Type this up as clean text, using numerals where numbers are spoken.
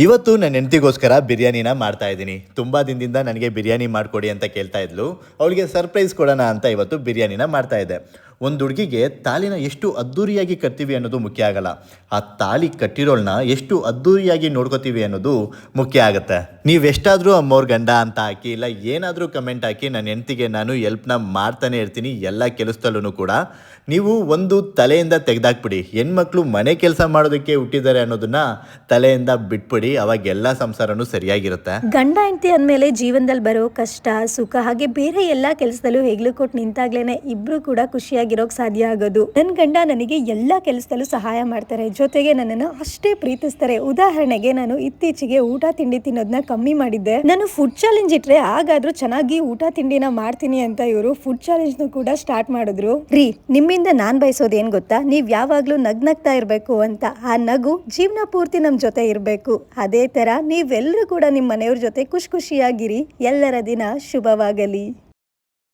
ಇವತ್ತು ನನ್ನ ಹೆಂಡತಿಗೋಸ್ಕರ ಬಿರಿಯಾನಿನ ಮಾಡ್ತಾ ಇದ್ದೀನಿ. ತುಂಬ ದಿನದಿಂದ ನನಗೆ ಬಿರಿಯಾನಿ ಮಾಡಿಕೊಡಿ ಅಂತ ಕೇಳ್ತಾ ಇದ್ಲು. ಅವಳಿಗೆ ಸರ್ಪ್ರೈಸ್ ಕೊಡೋಣ ಅಂತ ಇವತ್ತು ಬಿರಿಯಾನಿನ ಮಾಡ್ತಾ ಇದ್ದೆ. ಒಂದು ಹುಡುಗಿಗೆ ತಾಲಿನ ಎಷ್ಟು ಅದ್ಧೂರಿಯಾಗಿ ಕಟ್ತೀವಿ ಅನ್ನೋದು ಮುಖ್ಯ ಆಗಲ್ಲ, ಆ ತಾಲಿ ಕಟ್ಟಿರೋಳನ್ನ ಎಷ್ಟು ಅದ್ಧೂರಿಯಾಗಿ ನೋಡ್ಕೋತೀವಿ ಅನ್ನೋದು ಮುಖ್ಯ ಆಗುತ್ತೆ. ನೀವೆಷ್ಟಾದರೂ ಅಮ್ಮವ್ರ ಗಂಡ ಅಂತ ಹಾಕಿ ಇಲ್ಲ ಏನಾದರೂ ಕಮೆಂಟ್ ಹಾಕಿ, ನನ್ನ ಹೆಂಡತಿಗೆ ನಾನು ಎಲ್ಪ್ನ ಮಾಡ್ತಾನೆ ಇರ್ತೀನಿ ಎಲ್ಲ ಕೆಲಸದಲ್ಲೂ ಕೂಡ. ನೀವು ಒಂದು ತಲೆಯಿಂದ ತೆಗೆದಾಕ್ಬಿಡಿ, ಹೆಣ್ಮಕ್ಳು ಮನೆ ಕೆಲಸ ಮಾಡೋದಕ್ಕೆ ಹುಟ್ಟಿದ್ದಾರೆ ಅನ್ನೋದನ್ನ ತಲೆಯಿಂದ ಬಿಟ್ಬಿಡಿ, ಅವಾಗ ಎಲ್ಲ ಸಂಸಾರನೂ ಸರಿಯಾಗಿರುತ್ತೆ. ಗಂಡ ಹೆಂಡತಿ ಅಂದಮೇಲೆ ಜೀವನದಲ್ಲಿ ಬರೋ ಕಷ್ಟ ಸುಖ ಹಾಗೆ ಬೇರೆ ಎಲ್ಲ ಕೆಲಸದಲ್ಲೂ ಹೆಗ್ಲು ಕೊಟ್ಟು ನಿಂತಾಗ್ಲೇನೆ ಇಬ್ರು ಕೂಡ ಖುಷಿಯಾಗಿರೋಕ್ ಸಾಧ್ಯ ಆಗೋದು. ನನ್ನ ಗಂಡ ನನಗೆ ಎಲ್ಲ ಕೆಲಸದಲ್ಲೂ ಸಹಾಯ ಮಾಡ್ತಾರೆ, ಜೊತೆಗೆ ನನ್ನನ್ನು ಅಷ್ಟೇ ಪ್ರೀತಿಸ್ತಾರೆ. ಉದಾಹರಣೆಗೆ ನಾನು ಇತ್ತೀಚೆಗೆ ಊಟ ತಿಂಡಿ ತಿನ್ನೋದನ್ನ ಕಮ್ಮಿ ಮಾಡಿದ್ದೆ. ನಾನು ಫುಡ್ ಚಾಲೆಂಜ್ ಇಟ್ರೆ ಹಾಗಾದ್ರೂ ಚೆನ್ನಾಗಿ ಊಟ ತಿಂಡಿನ ಮಾಡ್ತೀನಿ ಅಂತ ಇವರು ಫುಡ್ ಚಾಲೆಂಜ್ ಕೂಡ ಸ್ಟಾರ್ಟ್ ಮಾಡಿದ್ರು. ನಿಮ್ಮಿಂದ ನಾನ್ ಬಯಸೋದು ಏನ್ ಗೊತ್ತಾ, ನೀವ್ ಯಾವಾಗ್ಲೂ ನಗ್ನಗ್ತಾ ಇರ್ಬೇಕು ಅಂತ. ಆ ನಗು ಜೀವನ ಪೂರ್ತಿ ನಮ್ ಜೊತೆ ಇರ್ಬೇಕು. ಅದೇ ತರ ನೀವೆಲ್ಲರೂ ಕೂಡ ನಿಮ್ಮ ಮನೆಯವ್ರ ಜೊತೆ ಖುಷಿಯಾಗಿರಿ. ಎಲ್ಲರ ದಿನ ಶುಭವಾಗಲಿ.